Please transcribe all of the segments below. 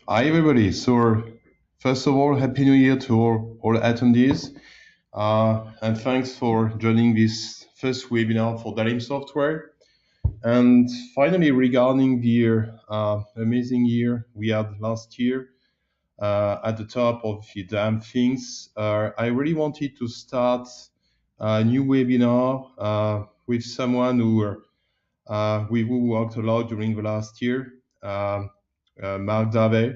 Hi everybody. So first of all, Happy New Year to all attendees. And thanks for joining this first webinar for DALI software. And finally, regarding the amazing year we had last year, at the top of the damn things, I really wanted to start a new webinar with someone who worked a lot during the last year, Mark Davey.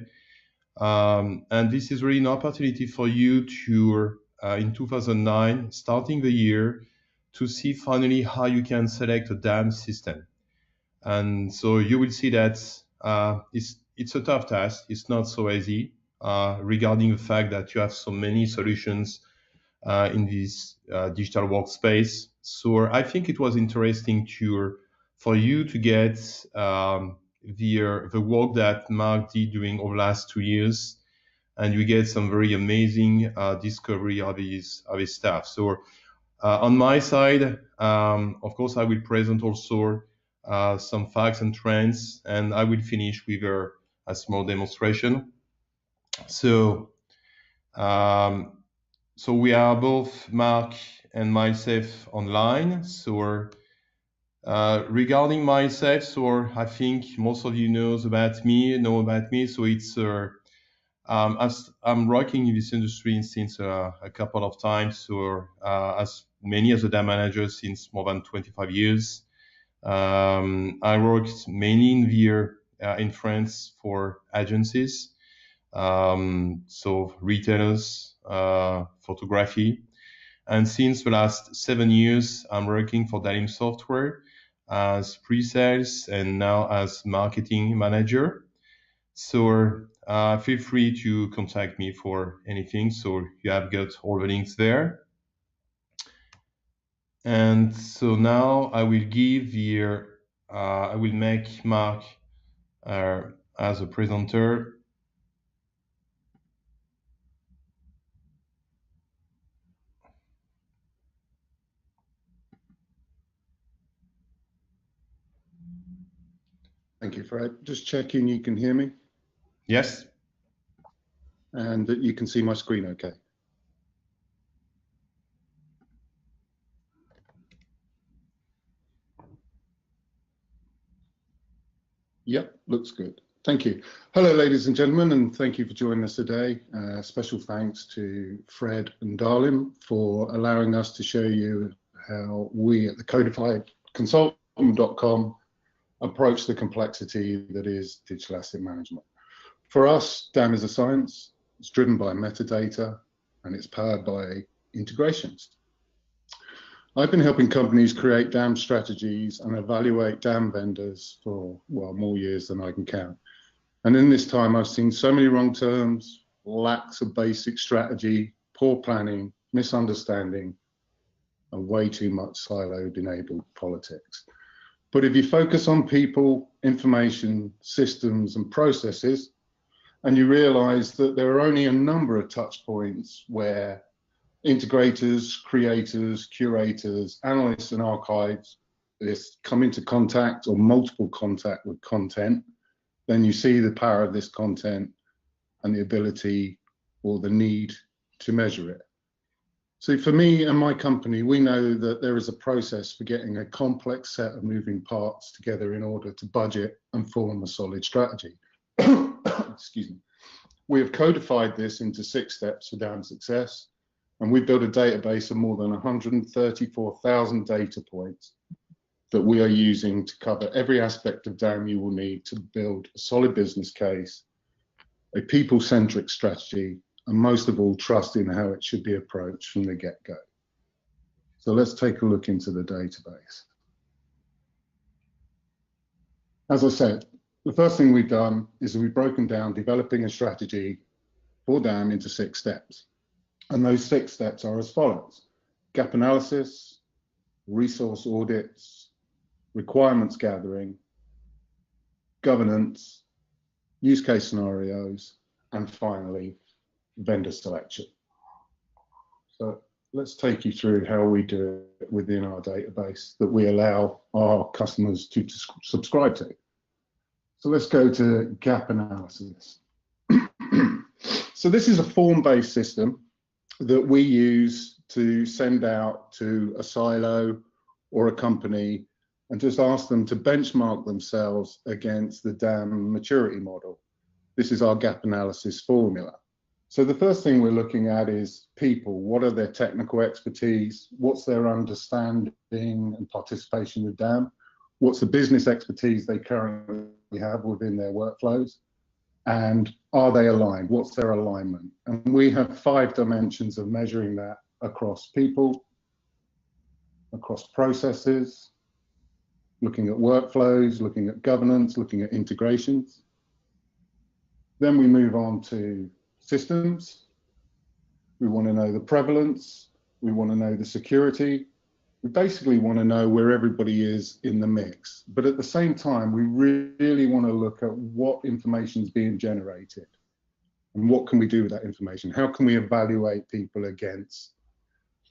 And this is really an opportunity for you to, in 2009, starting the year, to see finally how you can select a DAM system. And so you will see that it's a tough task. It's not so easy regarding the fact that you have so many solutions in this digital workspace. So I think it was interesting for you to get the work that Mark did during over the last 2 years, and you get some very amazing discovery of his stuff. So on my side, of course, I will present also some facts and trends, and I will finish with a small demonstration. So we are both Mark and myself online. So regarding myself, so I think most of you know about me. So it's I'm working in this industry since a couple of times, so as many as a DAM manager since more than 25 years. I worked mainly in France for agencies, so retailers, photography. And since the last 7 years, I'm working for DALI software as pre-sales and now as marketing manager. So feel free to contact me for anything. So you have got all the links there. And so now I will I will make Mark as a presenter. Thank you, Fred. Just checking you can hear me. Yes. And that you can see my screen okay. Yep, looks good. Thank you. Hello, ladies and gentlemen, and thank you for joining us today. Special thanks to Fred and DALI for allowing us to show you how we at the Codified Consultant.com approach the complexity that is digital asset management. For us, DAM is a science. It's driven by metadata, and it's powered by integrations. I've been helping companies create DAM strategies and evaluate DAM vendors for, well, more years than I can count. And in this time, I've seen so many wrong terms, lacks of basic strategy, poor planning, misunderstanding, and way too much siloed enabled politics. But if you focus on people, information, systems, and processes, and you realize that there are only a number of touch points where integrators, creators, curators, analysts, and archives come into contact or multiple contact with content, then you see the power of this content and the ability or the need to measure it. So for me and my company, we know that there is a process for getting a complex set of moving parts together in order to budget and form a solid strategy. Excuse me. We have codified this into 6 steps for DAM success, and we've built a database of more than 134,000 data points that we are using to cover every aspect of DAM you will need to build a solid business case, a people-centric strategy, and most of all, trust in how it should be approached from the get-go. So let's take a look into the database. As I said, the first thing we've done is we've broken down developing a strategy for DAM into 6 steps. And those 6 steps are as follows: gap analysis, resource audits, requirements gathering, governance, use case scenarios, and finally, vendor selection. So let's take you through how we do it within our database that we allow our customers to subscribe to. So let's go to gap analysis. So this is a form-based system that we use to send out to a silo or a company and just ask them to benchmark themselves against the DAM maturity model. This is our gap analysis formula. So the first thing we're looking at is people. What are their technical expertise? What's their understanding and participation with DAM? What's the business expertise they currently have within their workflows? And are they aligned? What's their alignment? And we have 5 dimensions of measuring that across people, across processes, looking at workflows, looking at governance, looking at integrations. Then we move on to systems. We want to know the prevalence. We want to know the security. We basically want to know where everybody is in the mix. But at the same time, we really want to look at what information is being generated and what can we do with that information? How can we evaluate people against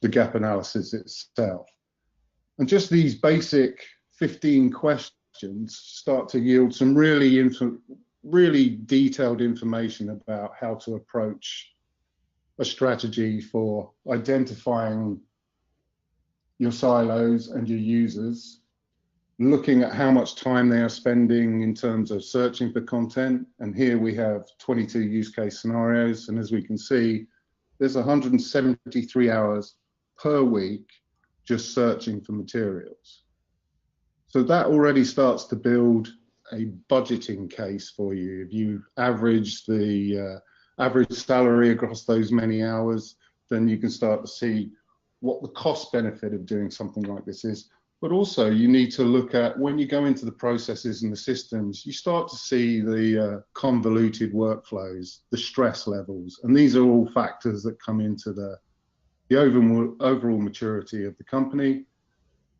the gap analysis itself? And just these basic 15 questions start to yield some really detailed information about how to approach a strategy for identifying your silos and your users, looking at how much time they are spending in terms of searching for content. And here we have 22 use case scenarios. And as we can see, there's 173 hours per week just searching for materials. So that already starts to build a budgeting case for you. If you average the average salary across those many hours, then you can start to see what the cost benefit of doing something like this is. But also you need to look at, when you go into the processes and the systems, you start to see the convoluted workflows, the stress levels, and these are all factors that come into the overall maturity of the company.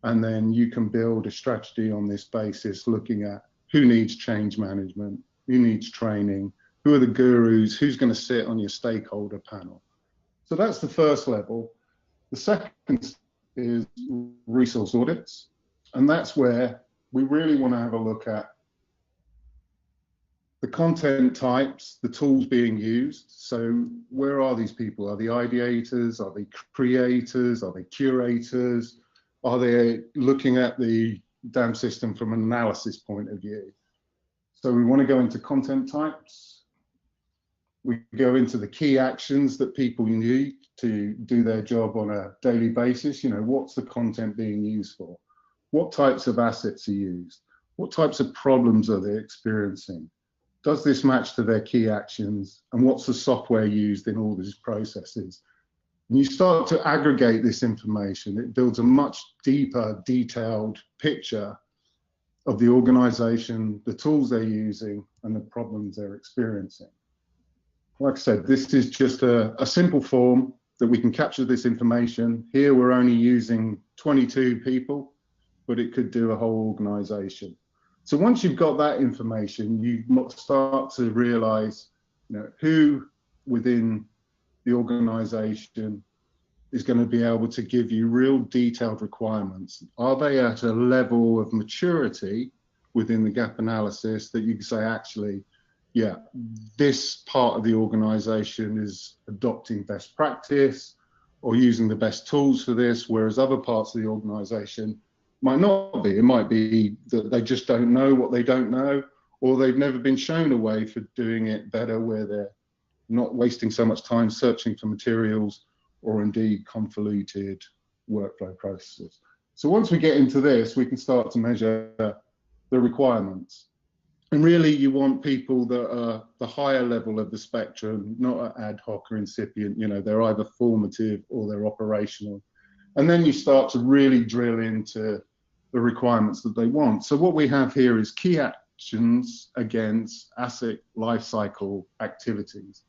And then you can build a strategy on this basis, looking at who needs change management, who needs training, who are the gurus, who's going to sit on your stakeholder panel. So that's the first level. The second is resource audits, and that's where we really want to have a look at the content types, the tools being used. So where are these people? Are they ideators? Are they creators? Are they curators? Are they looking at the DAM system from an analysis point of view? So we want to go into content types. We go into the key actions that people need to do their job on a daily basis. You know, what's the content being used for? What types of assets are used? What types of problems are they experiencing? Does this match to their key actions? And what's the software used in all these processes? And you start to aggregate this information. It builds a much deeper, detailed picture of the organization, the tools they're using, and the problems they're experiencing. Like I said, this is just a simple form that we can capture this information. Here we're only using 22 people, but it could do a whole organization. So once you've got that information, you start to realize, you know, who within the organization is going to be able to give you real detailed requirements. Are they at a level of maturity within the gap analysis that you can say, actually, yeah, this part of the organization is adopting best practice or using the best tools for this, whereas other parts of the organization might not be. It might be that they just don't know what they don't know, or they've never been shown a way for doing it better, where they're not wasting so much time searching for materials or indeed convoluted workflow processes. So once we get into this, we can start to measure the requirements. And really, you want people that are the higher level of the spectrum, not ad hoc or incipient. You know, they're either formative or they're operational. And then you start to really drill into the requirements that they want. So what we have here is key actions against asset lifecycle activities.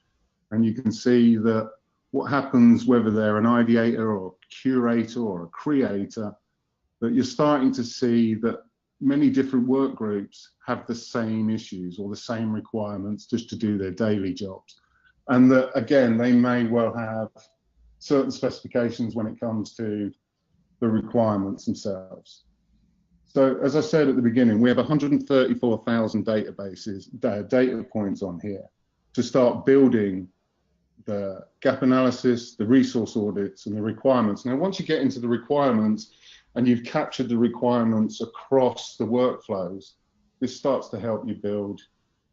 And you can see that what happens, whether they're an ideator or a curator or a creator, that you're starting to see that many different work groups have the same issues or the same requirements just to do their daily jobs. And that, again, they may well have certain specifications when it comes to the requirements themselves. So as I said at the beginning, we have 134,000 data points on here to start building the gap analysis, the resource audits, and the requirements. Now, once you get into the requirements and you've captured the requirements across the workflows, this starts to help you build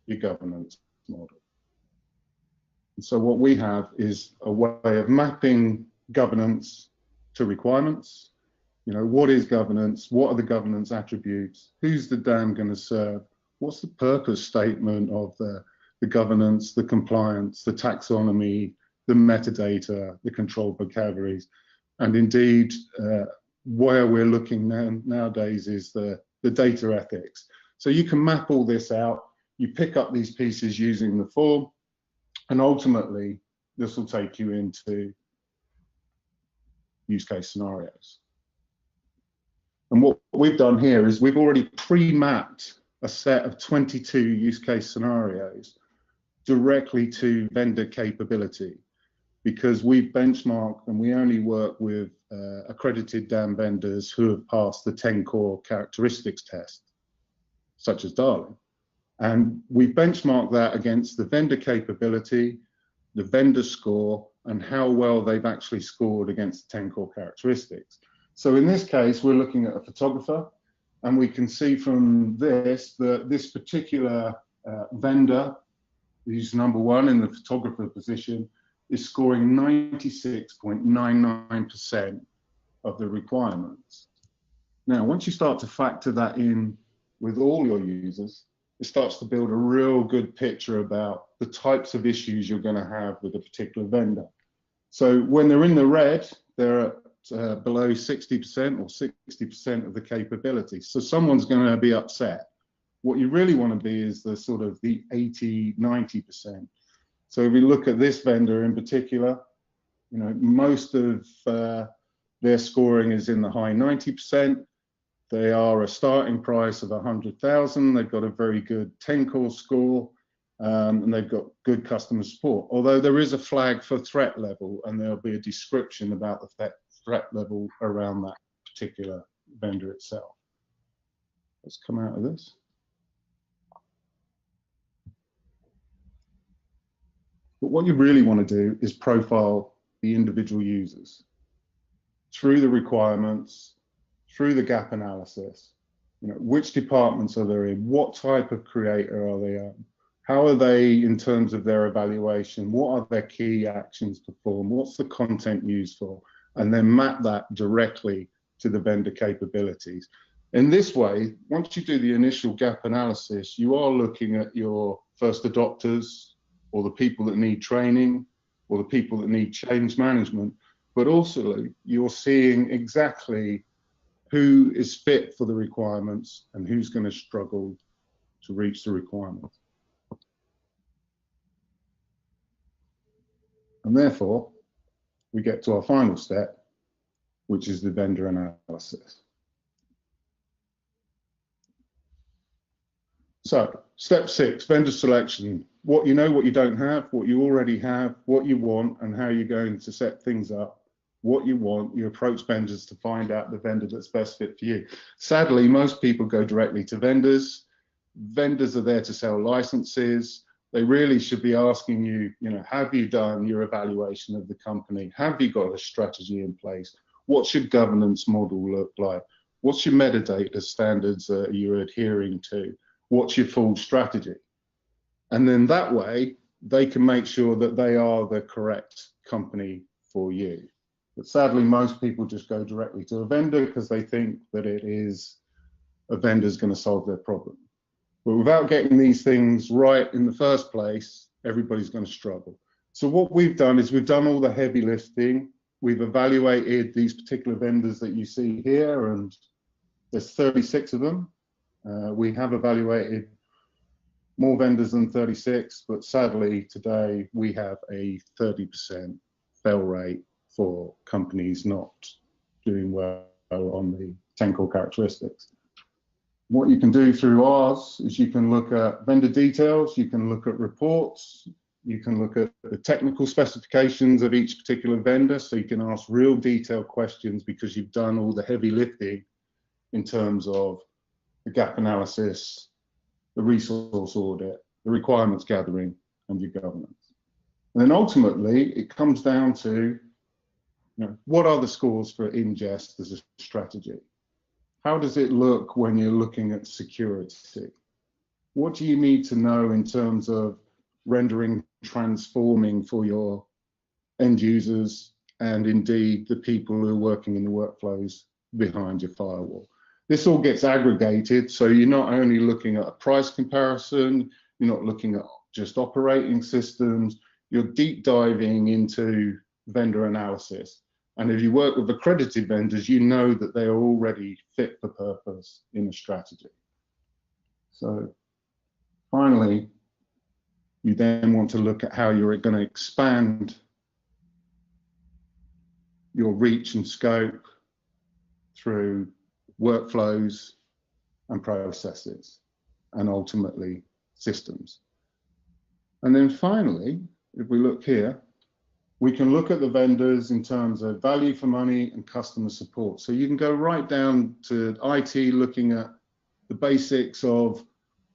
your governance model. And so what we have is a way of mapping governance to requirements. You know, what is governance? What are the governance attributes? Who's the DAM going to serve? What's the purpose statement of the governance, the compliance, the taxonomy, the metadata, the controlled vocabularies? And indeed, where we're looking nowadays is the data ethics. So you can map all this out, you pick up these pieces using the form, and ultimately, this will take you into use case scenarios. And what we've done here is we've already pre-mapped a set of 22 use case scenarios directly to vendor capability, because we've benchmarked and we only work with accredited DAM vendors who have passed the 10 core characteristics test, such as DALI. And we benchmark that against the vendor capability, the vendor score, and how well they've actually scored against the 10 core characteristics. So in this case, we're looking at a photographer, and we can see from this that this particular vendor, who's number one in the photographer position, is scoring 96.99% of the requirements. Now, once you start to factor that in with all your users, it starts to build a real good picture about the types of issues you're going to have with a particular vendor. So when they're in the red, they're at below 60% or 60% of the capability. So someone's going to be upset. What you really want to be is the sort of the 80, 90%. So if we look at this vendor in particular, you know, most of their scoring is in the high 90%. They are a starting price of 100,000. They've got a very good 10 core score, and they've got good customer support. Although there is a flag for threat level, and there'll be a description about the threat level around that particular vendor itself. Let's come out of this. But what you really want to do is profile the individual users through the requirements, through the gap analysis. You know, which departments are they in? What type of creator are they on? How are they in terms of their evaluation? What are their key actions performed? What's the content used for? And then map that directly to the vendor capabilities. In this way, once you do the initial gap analysis, you are looking at your first adopters, or the people that need training, or the people that need change management, but also you're seeing exactly who is fit for the requirements and who's going to struggle to reach the requirements. And therefore, we get to our final step, which is the vendor analysis. So, step 6, vendor selection. What you know, what you don't have, what you already have, what you want, and how you're going to set things up. What you want, you approach vendors to find out the vendor that's best fit for you. Sadly, most people go directly to vendors. Vendors are there to sell licenses. They really should be asking you, you know, have you done your evaluation of the company? Have you got a strategy in place? What's your governance model look like? What's your metadata standards you're adhering to? What's your full strategy? And then that way, they can make sure that they are the correct company for you. But sadly, most people just go directly to a vendor because they think that it is a vendor's going to solve their problem. But without getting these things right in the first place, everybody's going to struggle. So what we've done is we've done all the heavy lifting. We've evaluated these particular vendors that you see here, and there's 36 of them. We have evaluated more vendors than 36, but sadly today we have a 30% fail rate for companies not doing well on the 10 core characteristics. What you can do through ours is you can look at vendor details, you can look at reports, you can look at the technical specifications of each particular vendor, so you can ask real detailed questions because you've done all the heavy lifting in terms of the gap analysis, the resource audit, the requirements gathering, and your governance. And then ultimately, it comes down to, what are the scores for ingest as a strategy? How does it look when you're looking at security? What do you need to know in terms of rendering, transforming for your end users and indeed the people who are working in the workflows behind your firewall? This all gets aggregated, so you're not only looking at a price comparison, you're not looking at just operating systems, you're deep diving into vendor analysis. And if you work with accredited vendors, you know that they are already fit for purpose in a strategy. So finally, you then want to look at how you're going to expand your reach and scope through workflows and processes and ultimately systems. And then finally, if we look here, we can look at the vendors in terms of value for money and customer support. So you can go right down to IT, looking at the basics of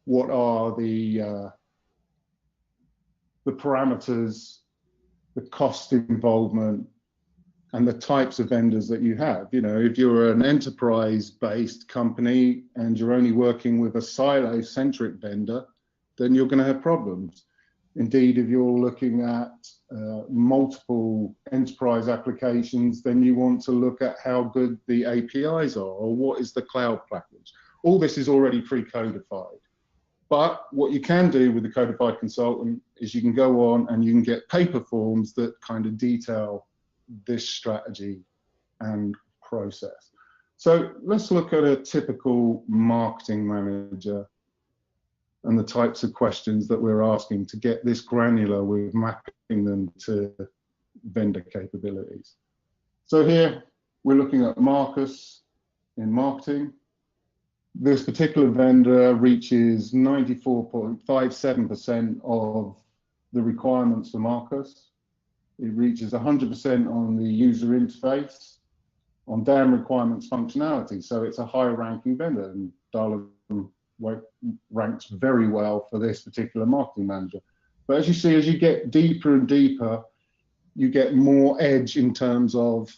what are the parameters, the cost involvement, and the types of vendors that you have. If you're an enterprise-based company and you're only working with a silo-centric vendor, then you're going to have problems. Indeed, if you're looking at multiple enterprise applications, then you want to look at how good the APIs are, or what is the cloud package. All this is already pre-codified. But what you can do with the Codified consultant is you can go on and you can get paper forms that kind of detail this strategy and process. So let's look at a typical marketing manager and the types of questions that we're asking to get this granular with mapping them to vendor capabilities. So here we're looking at Marcus in marketing. This particular vendor reaches 94.57% of the requirements for Marcus. It reaches 100% on the user interface, on DAM requirements functionality. So it's a high ranking vendor, and DALI ranks very well for this particular marketing manager. But as you see, as you get deeper and deeper, you get more edge in terms of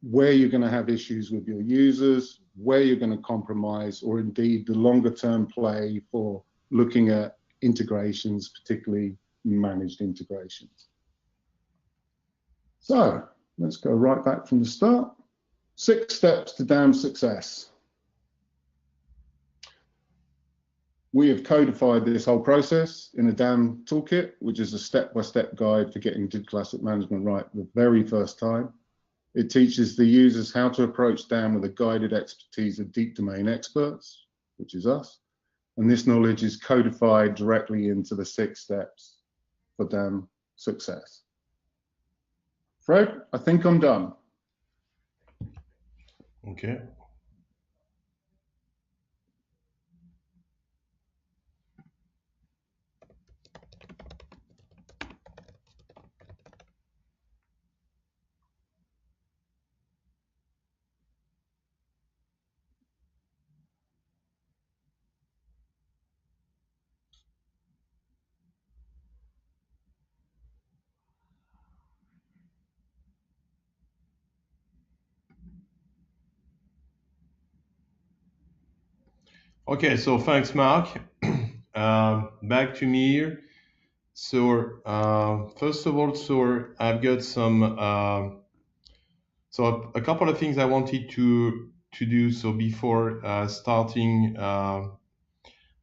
where you're going to have issues with your users, where you're going to compromise, or indeed the longer term play for looking at integrations, particularly managed integrations. So let's go right back from the start. 6 steps to DAM success. We have codified this whole process in a DAM toolkit, which is a step-by-step guide for getting digital asset management right the very first time. It teaches the users how to approach DAM with a guided expertise of deep domain experts, which is us. And this knowledge is codified directly into the 6 steps for DAM success. Fred, I think I'm done. Okay. Okay, so thanks, Mark. Back to me here. So first of all, I've got some a couple of things I wanted to do. So before starting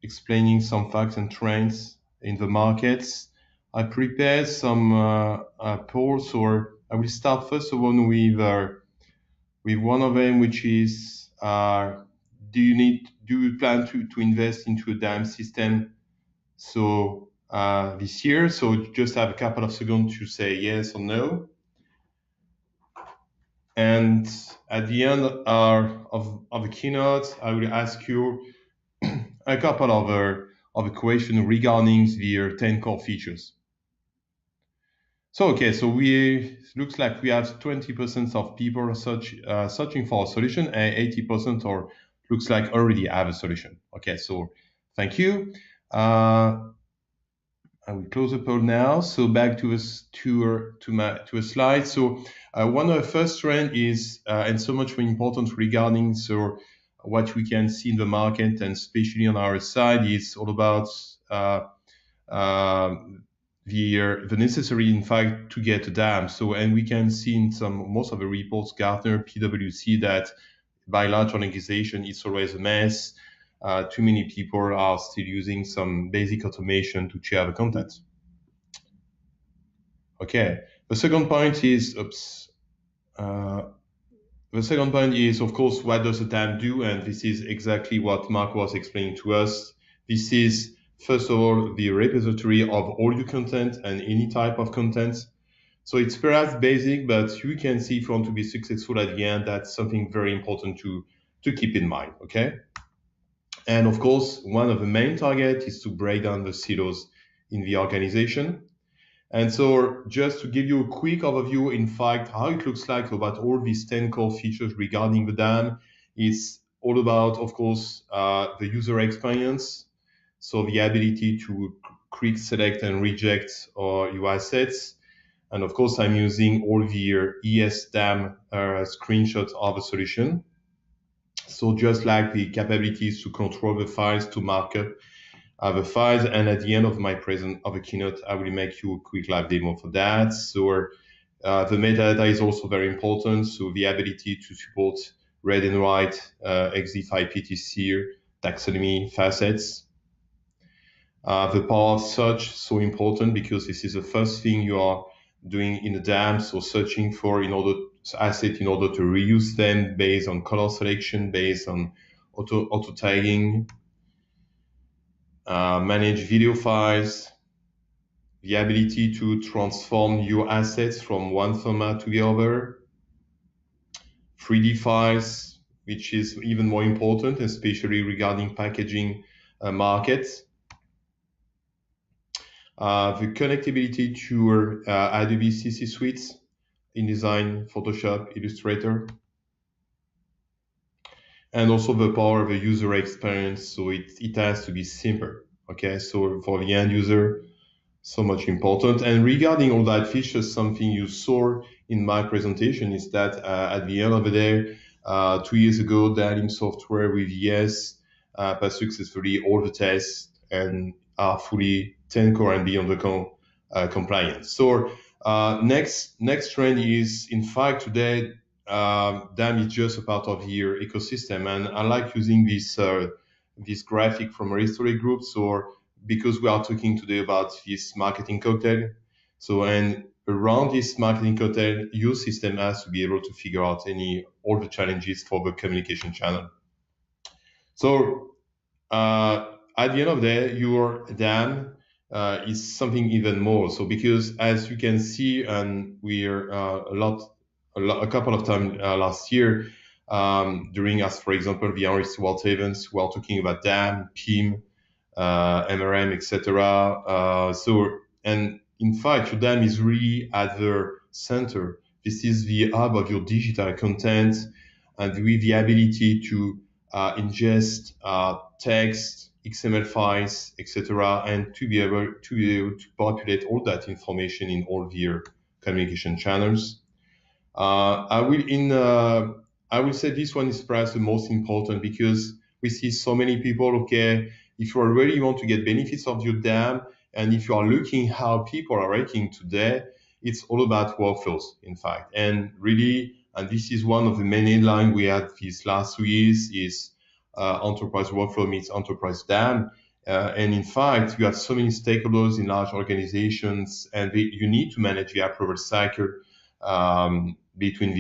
explaining some facts and trends in the markets, I prepared some polls. Or I will start first of all with one of them, which is do you plan to invest into a DAM system this year? So just have a couple of seconds to say yes or no. And at the end of the keynote, I will ask you a couple of questions regarding the 10 core features. So okay, so looks like we have 20% of people searching for a solution, and 80% or looks like already have a solution. Okay, so thank you. I will close the poll now. So back to a slide. So one of the first trend is, and so much more important regarding what we can see in the market, and especially on our side, is all about the necessary, in fact, to get a DAM. So, and we can see in most of the reports, Gartner, PwC, that by large organization, it's always a mess. Too many people are still using some basic automation to share the content. Okay. The second point is, of course, what does a DAM do? And this is exactly what Mark was explaining to us. This is, first of all, the repository of all your content and any type of content. So it's perhaps basic, but you can see if you want to be successful at the end, that's something very important to keep in mind, okay? And of course, one of the main targets is to break down the silos in the organization. And so just to give you a quick overview, in fact, how it looks like about all these 10 core features regarding the DAM, it's all about, of course, the user experience. So the ability to quick select and reject your assets. And of course, I'm using all the ESDAM screenshots of the solution. So just like the capabilities to control the files, to mark up the files, and at the end of my keynote, I will make you a quick live demo for that. So the metadata is also very important. So the ability to support read and write, XD5 PTC, taxonomy, facets. The power of search, so important because this is the first thing you are doing in the DAM. So searching for asset in order to reuse them based on color selection, based on auto tagging, manage video files, the ability to transform your assets from one format to the other, 3D files, which is even more important, especially regarding packaging markets. The connectivity to Adobe CC suites, InDesign, Photoshop, Illustrator, and also the power of the user experience. So it has to be simple. Okay, so for the end user, so much important. And regarding all that features, something you saw in my presentation is that at the end of the day, 2 years ago, DALI software with ES passed successfully all the tests and are fully 10 core and beyond the compliance. So next trend is, in fact, today, DAM is just a part of your ecosystem. And I like using this graphic from a history group. So because we are talking today about this marketing cocktail. So, and around this marketing cocktail, your system has to be able to figure out all the challenges for the communication channel. So at the end of the day, your DAM is something even more. So because as you can see, and we're a couple of times last year during us, for example, the Analyst World events, we are talking about DAM, PIM, MRM, etc. So, and in fact, your DAM is really at the center. This is the hub of your digital content, and with the ability to ingest text, XML files, etc., and to be able to populate all that information in all your communication channels. I will say this one is perhaps the most important because we see so many people. Okay, if you really want to get benefits of your DAM, and if you are looking how people are working today, it's all about workflows, in fact. And really, and this is one of the main headlines we had these last 2 years is enterprise workflow meets enterprise DAM. And in fact, you have so many stakeholders in large organizations, and you need to manage the approval cycle between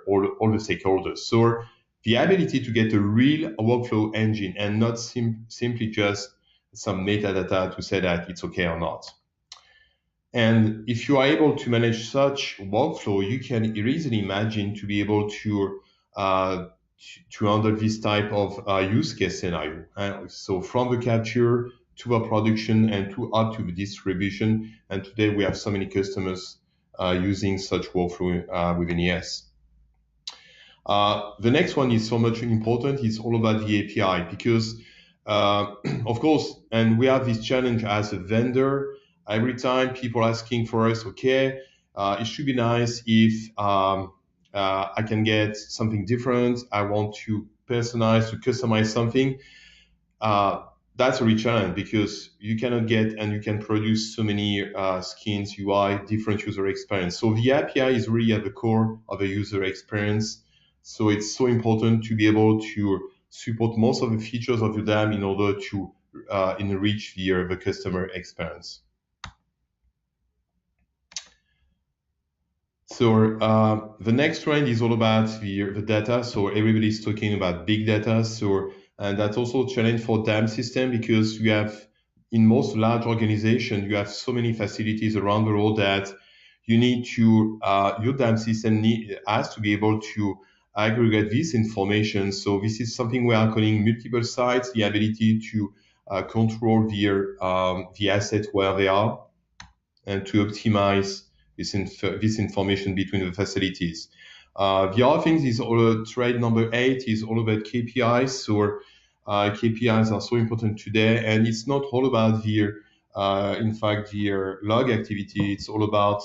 all the stakeholders. So the ability to get a real workflow engine and not simply just some metadata to say that it's okay or not. And if you are able to manage such workflow, you can easily imagine to be able to handle this type of use case scenario. So from the capture to the production and up to the distribution. And today we have so many customers using such workflow within ES. The next one is so much important. It's all about the API because Of course, and we have this challenge as a vendor. Every time people asking for us, okay, it should be nice if I can get something different. I want to personalize, to customize something. Uh, that's a real challenge because you cannot get and you can produce so many skins, UI, different user experience. So the API is really at the core of the user experience. So it's so important to be able to support most of the features of your DAM in order to enrich the customer experience. So the next trend is all about the data. So everybody's talking about big data. So and that's also a challenge for DAM system because you have in most large organizations you have so many facilities around the world that you need to your DAM system has to be able to aggregate this information. So this is something we are calling multiple sites, the ability to control the assets where they are and to optimize this information between the facilities. The other thing is trade number 8 is all about KPIs. So KPIs are so important today, and it's not all about in fact, the log activity. It's all about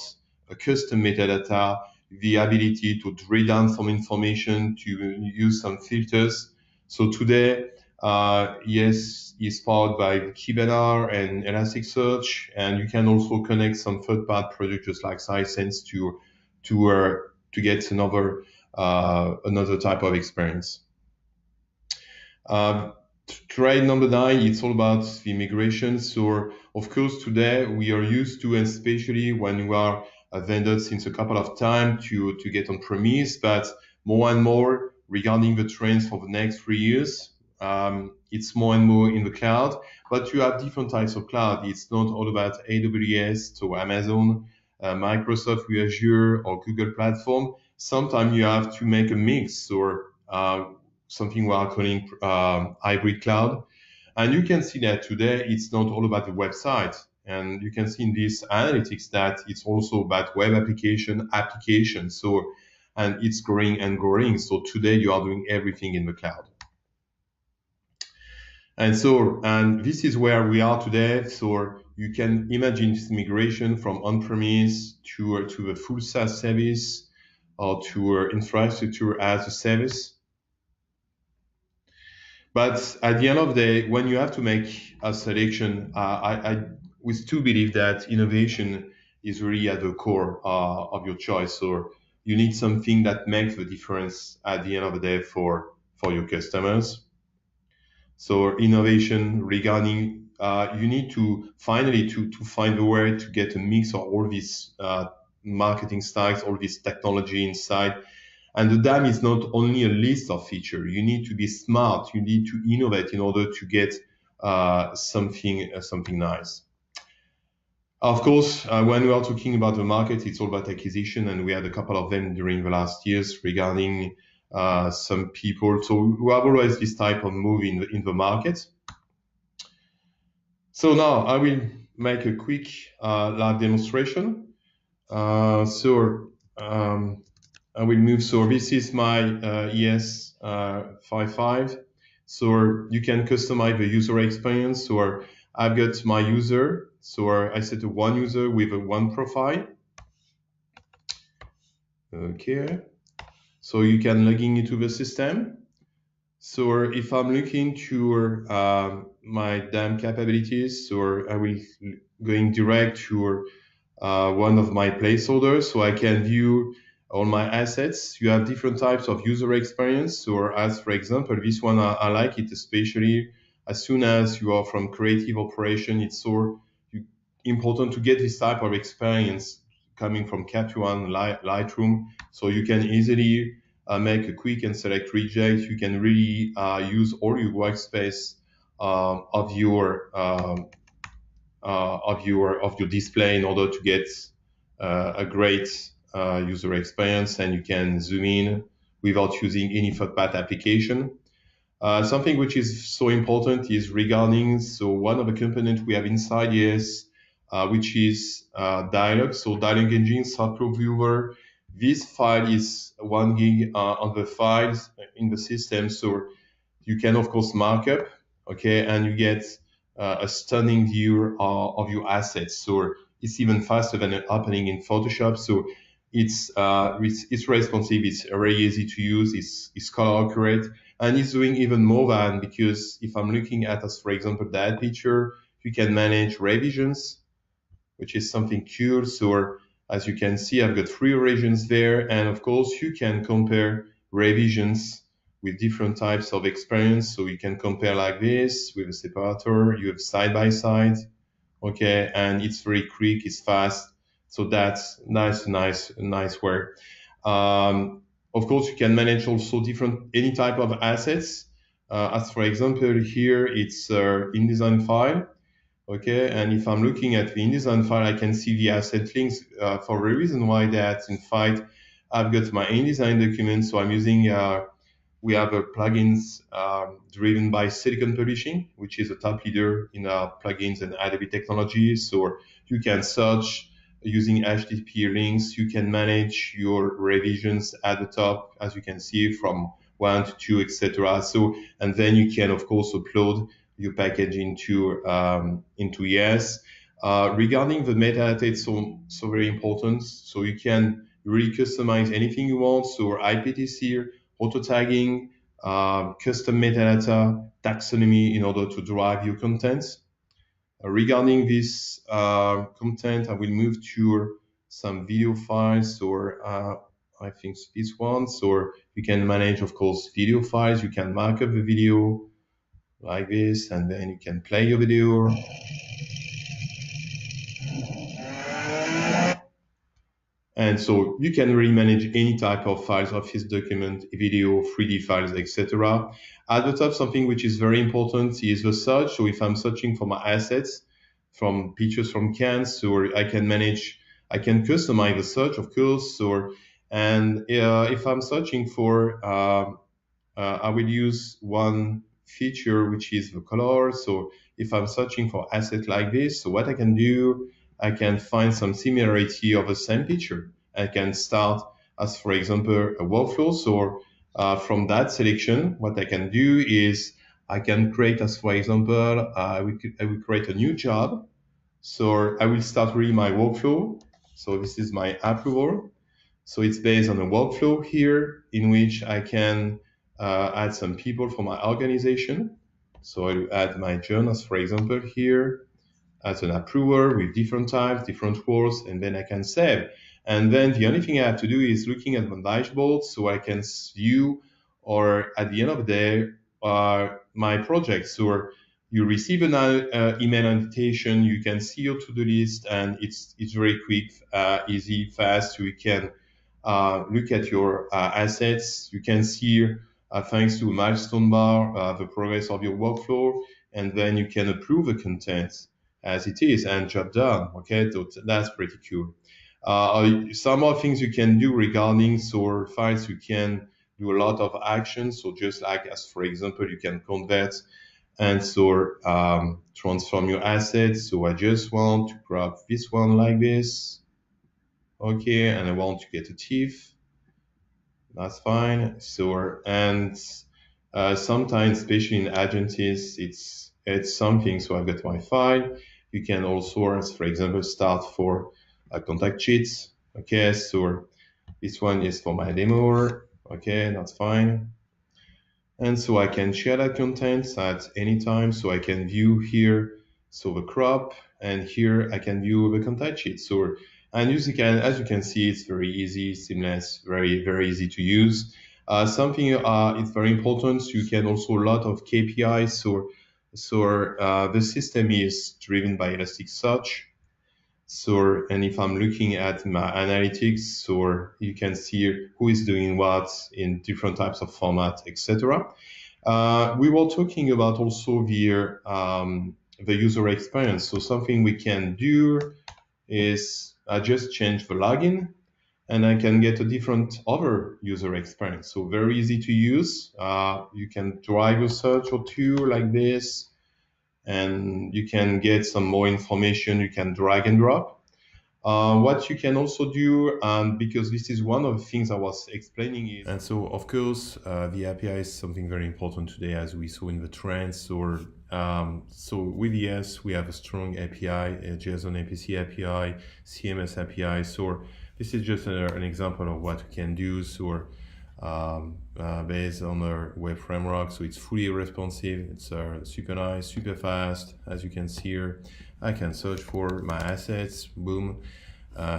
custom metadata, the ability to drill down some information, to use some filters. So today, yes, is powered by Kibana and Elasticsearch, and you can also connect some third-party products like Sisense to get another type of experience. Trade number 9, it's all about the migration. So of course today we are used to, especially when we are a vendor since a couple of time to get on premise, but more and more regarding the trends for the next 3 years, it's more and more in the cloud, but you have different types of cloud. It's not all about AWS, so Amazon, Microsoft with Azure or Google platform. Sometimes you have to make a mix or something we are calling hybrid cloud. And you can see that today it's not all about the website. And you can see in this analytics that it's also about web application. So, and it's growing and growing. So today you are doing everything in the cloud. And so, and this is where we are today. So you can imagine this migration from on-premise to the full SaaS service or to infrastructure as a service. But at the end of the day, when you have to make a selection, we still believe that innovation is really at the core of your choice. So you need something that makes the difference at the end of the day for your customers. So innovation regarding, you need to finally to find a way to get a mix of all these marketing stacks, all this technology inside. And the DAM is not only a list of features. You need to be smart. You need to innovate in order to get something nice. Of course, when we are talking about the market, it's all about acquisition, and we had a couple of them during the last years regarding some people. So we have always this type of move in the market. So now I will make a quick live demonstration. I will move. So this is my ES55. So you can customize the user experience. So I've got my user. So I set a one user with a one profile. Okay. So you can log into the system. So if I'm looking to my DAM capabilities, so I will going direct to one of my placeholders, so I can view all my assets. You have different types of user experience. Or as for example, this one, I like it, especially as soon as you are from creative operation, it's so important to get this type of experience coming from Capture One, Lightroom. So you can easily make a quick and select reject. You can really use all your workspace of your display in order to get a great user experience, and you can zoom in without using any third-party application. Something which is so important is regarding, so one of the components we have inside is which is dialog. So dialog engine, software viewer. This file is 1 gig on the files in the system. So you can of course mark up okay, and you get a stunning view of your assets. So it's even faster than opening in Photoshop. So it's responsive. It's very easy to use. It's color accurate, and it's doing even more than, because if I'm looking at, as for example, that picture, you can manage revisions, which is something cool. So as you can see, I've got 3 regions there, and of course you can compare revisions with different types of experience. So you can compare like this with a separator. You have side by side, okay, and it's very quick, it's fast. So that's nice work. Of course, you can manage also any type of assets. As for example, here it's InDesign file. Okay, and if I'm looking at the InDesign file, I can see the asset links for the reason why that, in fact, I've got my InDesign document. So I'm using, we have a plugins driven by Silicon Publishing, which is a top leader in plugins and Adobe technologies. So you can search using HTTP links. You can manage your revisions at the top, as you can see, from 1 to 2, etc. So, and then you can, of course, upload your package into ES. Regarding the metadata, it's so very important. So you can really customize anything you want. So IPTC, auto tagging, custom metadata, taxonomy in order to drive your content. Regarding this content, I will move to some video files, or I think this one. So you can manage, of course, video files. You can mark up the video like this, and then you can play your video. And so you can really manage any type of files, Office document, video, 3D files, etc. At the top, something which is very important is the search. So if I'm searching for my assets from pictures from Cannes, so I can customize the search, of course. And if I'm searching for, I will use one feature, which is the color. So if I'm searching for asset like this, so what I can do, I can find some similarity of the same picture. I can start as, for example, a workflow. So from that selection, what I can do is I can create, as for example, I will create a new job. So I will start really my workflow. So this is my approval. So it's based on a workflow here in which I can add some people for my organization. So I'll add my journals, for example, here as an approver with different types, different roles, and then I can save. And then the only thing I have to do is looking at my dashboard so I can view, or at the end of the day, my project. So you receive an email invitation, you can see your to-do list, and it's very quick, easy, fast. You can look at your assets. You can see, thanks to a milestone bar, the progress of your workflow, and then you can approve the content as it is, and job done. Okay, so that's pretty cool. Some more things you can do regarding SOAR files, you can do a lot of actions. So just like, as for example, you can convert and SOAR transform your assets. So I just want to grab this one like this. Okay, and I want to get a TIFF. That's fine. So, and sometimes, especially in agencies, it's something. So I've got my file. You can also, as for example, start for a contact sheets. Okay, so this one is for my demo. Okay, that's fine. And so I can share that content at any time. So I can view here, so the crop, and here I can view the contact sheet. So, and as you can see, it's very easy, seamless, very, very easy to use. Something it's very important. You can also a lot of KPIs. So the system is driven by Elasticsearch. So, and if I'm looking at my analytics, so you can see who is doing what in different types of formats, etc. We were talking about also the user experience. So something we can do is I just change the login, and I can get a different other user experience. So very easy to use. You can drive a search or two like this, and you can get some more information. You can drag and drop. What you can also do, because this is one of the things I was explaining, is, and so of course the API is something very important today, as we saw in the trends. Or So with ES, we have a strong API, a JSON APC API, CMS API. So this is just an example of what we can do. So based on our web framework, so it's fully responsive. It's super nice, super fast. As you can see here, I can search for my assets, boom,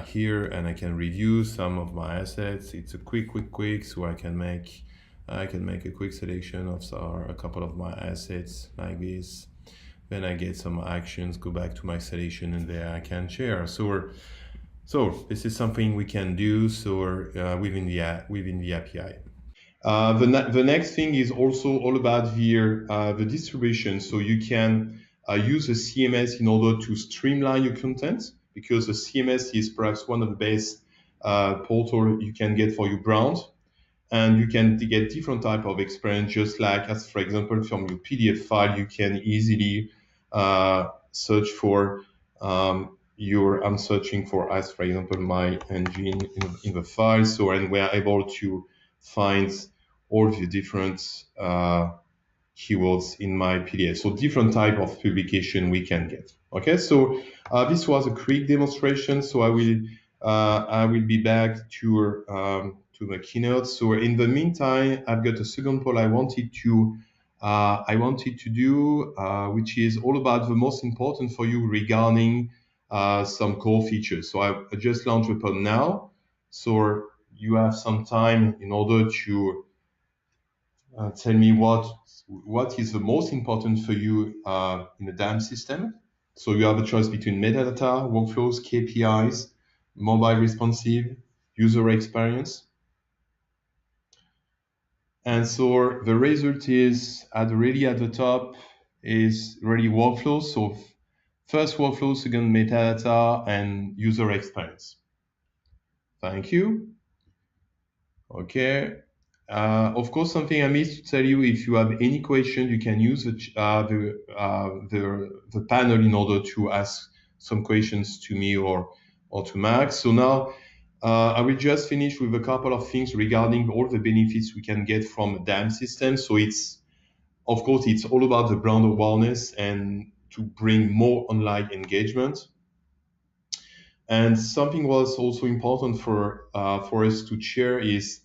here, and I can review some of my assets. It's a quick, so I can make a quick selection of a couple of my assets like this. Then I get some actions, go back to my selection, and there I can share. So this is something we can do. So within the API. The next thing is also all about the distribution. So you can use a CMS in order to streamline your content, because the CMS is perhaps one of the best portal you can get for your brand. And you can get different type of experience, just like as, for example, from your PDF file, you can easily search for I'm searching for, as for example, my engine in the file. So, and we are able to find all the different keywords in my PDF. So different type of publication we can get. Okay, so this was a quick demonstration. So I will be back to the keynote. So in the meantime, I've got a second poll I wanted to do, which is all about the most important for you regarding some core features. So I just launched a poll now, so you have some time in order to tell me what is the most important for you in the DAM system. So you have a choice between metadata, workflows, KPIs, mobile responsive, user experience. And so the result is really at the top is really workflows. So first workflow, second metadata, and user experience. Thank you. Okay. Of course, something I missed to tell you, if you have any question, you can use the panel in order to ask some questions to me or to Mark. So now I will just finish with a couple of things regarding all the benefits we can get from a DAM system. So of course, it's all about the brand awareness and to bring more online engagement. And something was also important for us to share is,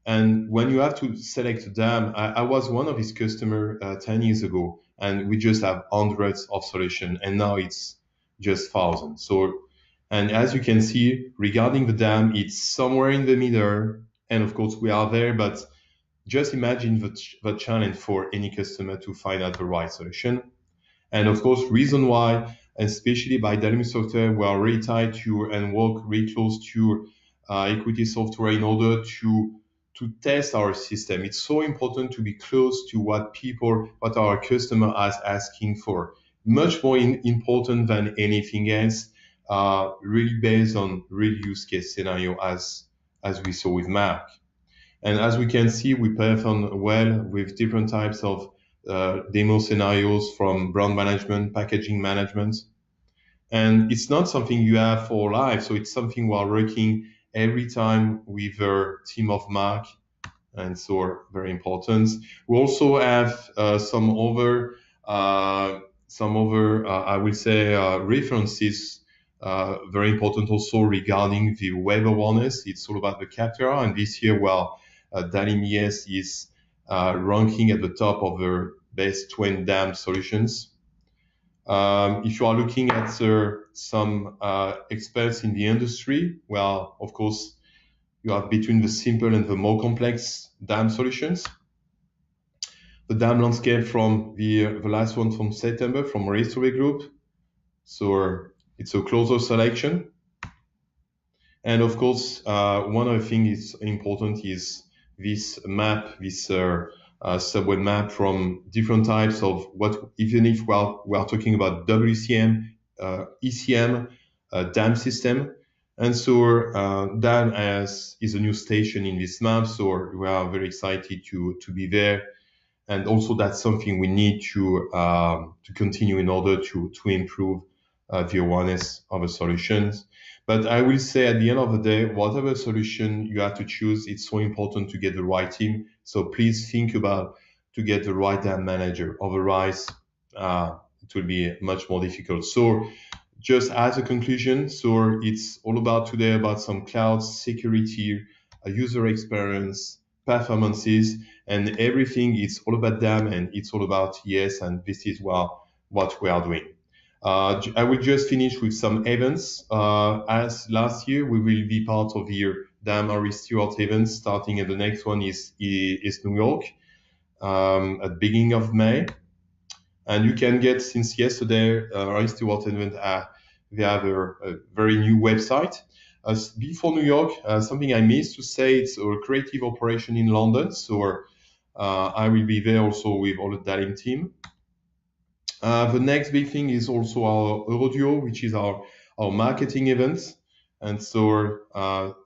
and when you have to select a DAM, I was one of his customers 10 years ago, and we just have hundreds of solutions, and now it's just thousands. So, and as you can see, regarding the DAM, it's somewhere in the middle, and of course we are there, but just imagine the challenge for any customer to find out the right solution. And of course, reason why, especially by DALI software, we are really tied to and work really close to equity software in order to test our system. It's so important to be close to what our customer are asking for. Much more important than anything else, really based on real use case scenario as we saw with Mark. And as we can see, we perform well with different types of demo scenarios, from brand management, packaging management. And it's not something you have for life. So it's something we are working every time with our team of Mark, and so very important. We also have some other I will say references, very important also regarding the web awareness. It's all about the capture, and this year, DALI ES is ranking at the top of the best 20 DAM solutions. If you are looking at some experts in the industry, well, of course, you have between the simple and the more complex DAM solutions. The DAM landscape from the last one from September from Restore Group. So it's a closer selection. And of course, one other thing is important is this map, this subway map from different types of even if we are talking about WCM, ECM, DAM system. And so DAM is a new station in this map, so we are very excited to be there. And also that's something we need to continue in order to improve the awareness of the solutions. But I will say at the end of the day, whatever solution you have to choose, it's so important to get the right team. So please think about to get the right DAM manager. Otherwise, it will be much more difficult. So just as a conclusion, so it's all about today about some cloud security, user experience, performances, and everything. It's all about them, and it's all about yes, and this is what we are doing. I will just finish with some events. As last year, we will be part of the DAM Harry Stewart event, starting, and the next one is New York at the beginning of May. And you can get, since yesterday, Harry Stewart event, they have a very new website. Before New York, something I missed to say, it's a creative operation in London. So I will be there also with all the DALI team. The next big thing is also our Euroduo, which is our marketing events. And so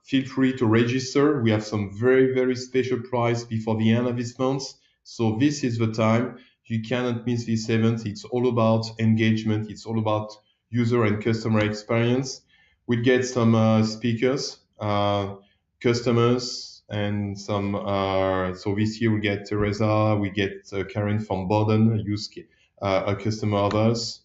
feel free to register. We have some very, very special prize before the end of this month. So this is the time. You cannot miss this event. It's all about engagement. It's all about user and customer experience. We get some speakers, customers, and some. So this year we get Teresa, we get Karen from Borden, a customer of us.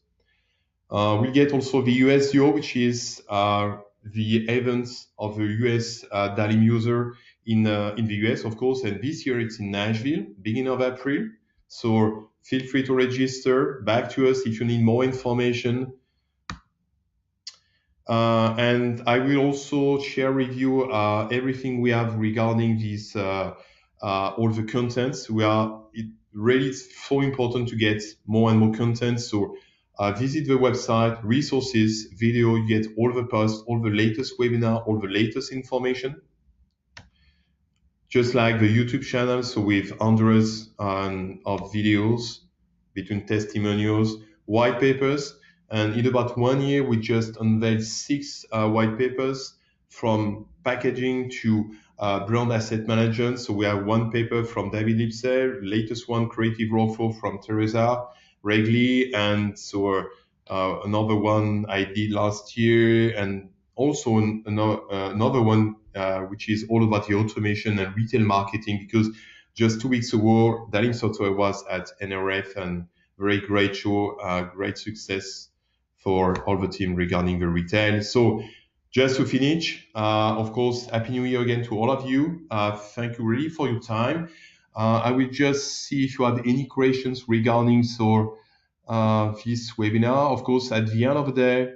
We get also the USDO, which is the event of the US DALI user in the US, of course. And this year it's in Nashville, beginning of April. So feel free to register. Back to us if you need more information. And I will also share with you everything we have regarding this, all the contents. It's so important to get more and more content. So visit the website, resources, video, you get all the posts, all the latest webinar, all the latest information. Just like the YouTube channel, so with hundreds of videos, between testimonials, white papers. And in about 1 year, we just unveiled 6 white papers, from packaging to brand asset management. So we have one paper from David Lipsey, latest one, creative workflow, from Teresa Regley, and so another one I did last year, and also another one which is all about the automation and retail marketing, because just 2 weeks ago, DALI Software was at NRF, and very great show, great success for all the team regarding the retail. So just to finish, of course, Happy New Year again to all of you. Thank you really for your time. I will just see if you have any questions regarding this webinar. Of course, at the end of the day,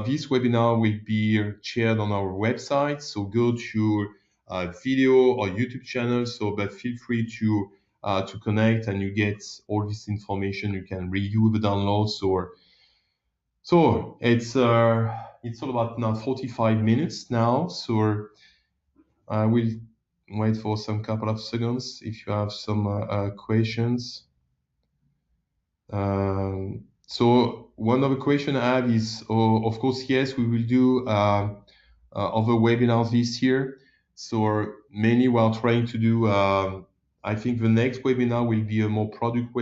this webinar will be shared on our website. So go to video or YouTube channel. But feel free to connect, and you get all this information. You can review the downloads. So it's all about now 45 minutes now. So I will wait for some couple of seconds if you have some questions. So one other question I have is, of course, yes, we will do other webinars this year. So mainly we are trying to do, I think the next webinar will be a more product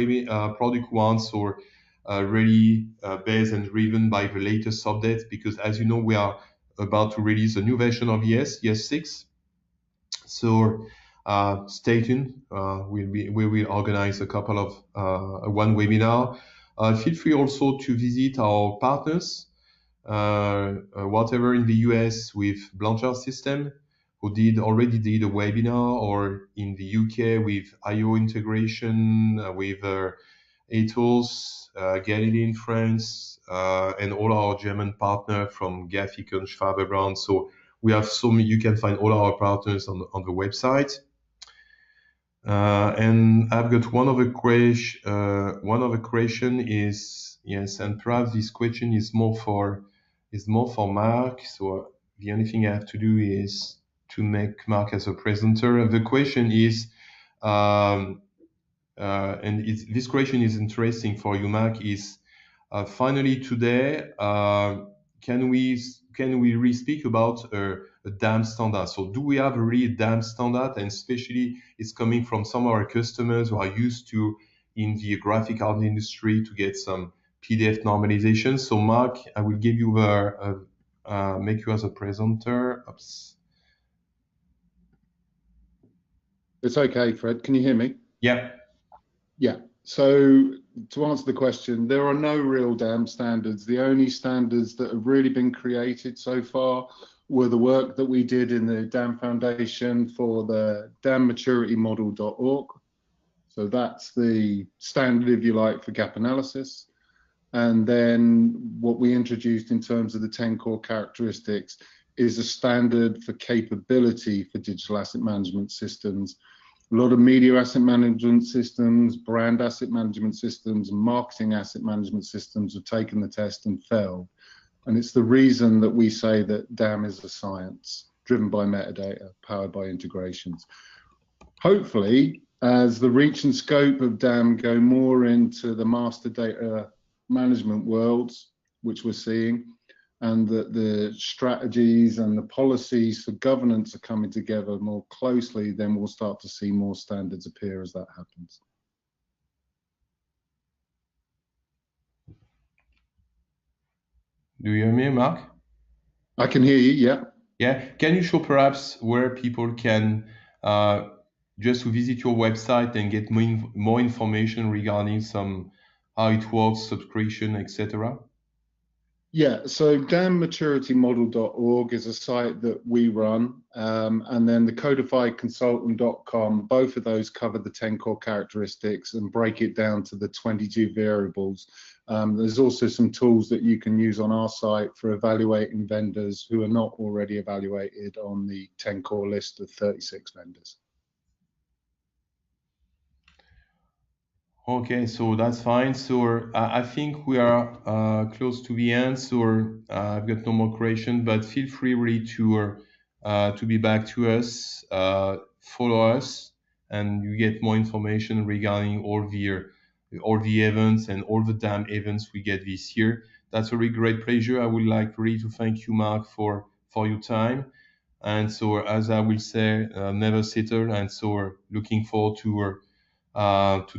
one, so really based and driven by the latest updates, because as you know, we are about to release a new version of ES 6. So stay tuned. We will organize a couple of one webinar. Feel free also to visit our partners, whatever in the US with Blanchard System, who already did a webinar, or in the UK with IO integration, with Ethos, Galilei in France, and all our German partner from Gafikon, Schwabe. So we have you can find all our partners on the website. And I've got one other question is, yes, and perhaps this question is more for Mark. So the only thing I have to do is to make Mark as a presenter. The question is, this question is interesting for you, Mark, is finally today, can we re-speak about a DAM standard? So do we have a real DAM standard? And especially it's coming from some of our customers who are used to, in the graphic art industry, to get some PDF normalization. So Mark, I will give you make you as a presenter. Oops. It's okay, Fred. Can you hear me? Yeah. Yeah. So to answer the question, there are no real dam standards. The only standards that have really been created so far were the work that we did in the Dam Foundation for the dammaturityModel.org. So that's the standard, if you like, for gap analysis. And then what we introduced in terms of the 10 core characteristics is a standard for capability for digital asset management systems. A lot of media asset management systems, brand asset management systems, and marketing asset management systems have taken the test and failed. And it's the reason that we say that DAM is a science driven by metadata, powered by integrations. Hopefully, as the reach and scope of DAM go more into the master data management worlds, which we're seeing, and that the strategies and the policies for governance are coming together more closely, then we'll start to see more standards appear as that happens. Do you hear me, Mark? I can hear you, yeah. Yeah, can you show perhaps where people can just to visit your website and get more information regarding how it works, subscription, etc.? Yeah, so dammaturityModel.org is a site that we run, and then the codifiedconsultant.com, both of those cover the 10 core characteristics and break it down to the 22 variables. There's also some tools that you can use on our site for evaluating vendors who are not already evaluated on the 10 core list of 36 vendors. Okay, so that's fine. So I think we are close to the end. So I've got no more questions, but feel free really to be back to us, follow us, and you get more information regarding all the events and all the DAM events we get this year. That's a really great pleasure. I would like really to thank you, Mark, for your time. And so, as I will say, never settle. And so, looking forward to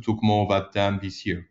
talk more about DAM this year.